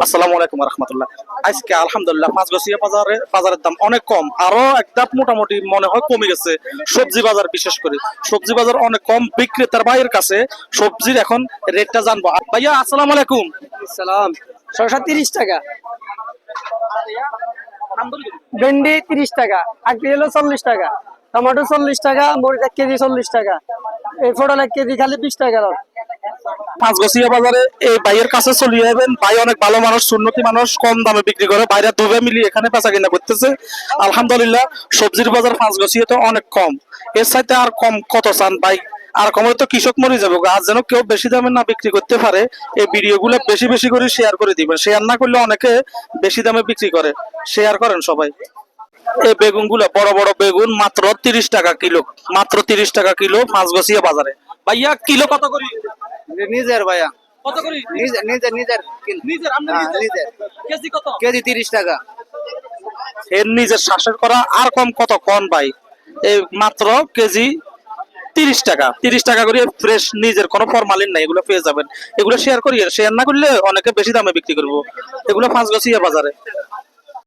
আসসালামু আলাইকুম রহমতুল্লাহ। আজকে আলহামদুলিল্লাহ পাঁচগছিয়া বাজারের দাম অনেক কম, আরো একদম মোটামুটি মনে হয় কমে গেছে। সবজি বাজার বিশেষ করে সবজি বাজার অনেক কম, বিক্রেতার ভাইয়ের কাছে সবজির এখন রেটটা জানবো। ভাইয়া আসসালামু আলাইকুম। সালাম। শসা 30 টাকা, ভেন্ডি 30 টাকা, আখি হলো 40 টাকা, টমেটো 40 টাকা, মরিচ 1 কেজি 40 টাকা, এই পটল 1 কেজি খালি 20 টাকা। পাঁচগছিয়া বাজারে এই ভাইয়ের কাছে চলে যাবেন। ভাই অনেক ভালো মানুষ, সুন্নতি মানুষ, কম দামে বিক্রি করে। বাইরে দুবে মিলিয়ে এখানে বেচা কিনা করতেছে। আলহামদুলিল্লাহ সবজির বাজার পাঁচগছিয়াতে অনেক কম। এর সাথে আর কম কত চান ভাই? আর কমে তো কৃষক মরে যাবে। আর যেন কেউ বেশি দামে না বিক্রি করতে পারে, এই ভিডিও গুলো বেশি বেশি করে শেয়ার করে দিবেন। শেয়ার না করলে অনেকে বেশি দামে বিক্রি করে। শেয়ার করেন সবাই। এই বেগুন গুলো বড় বড় বেগুন মাত্র 30 টাকা কিলো, মাত্র 30 টাকা কিলো পাঁচগছিয়া বাজারে। ভাইয়া কিলো কত করি? নিজের ভাইয়া, কত করি? নিজের নিজের নিজের নিজের আপনি হ্যাঁ, নিজের? নিজের। কেজি কত? কেজি 30 টাকা। এর নিজের শ্বাসের করা আর কম কত কোন ভাই? এই মাত্র কেজি 30 টাকা, 30 টাকা করে ফ্রেশ, নিজের কোনো ফরমালিন নাই, এগুলো পেয়ে যাবেন। এগুলো শেয়ার করি, শেয়ার না করলে অনেকে বেশি দামে বিক্রি করবো। এগুলো পাঁচগছিয়া বাজারে।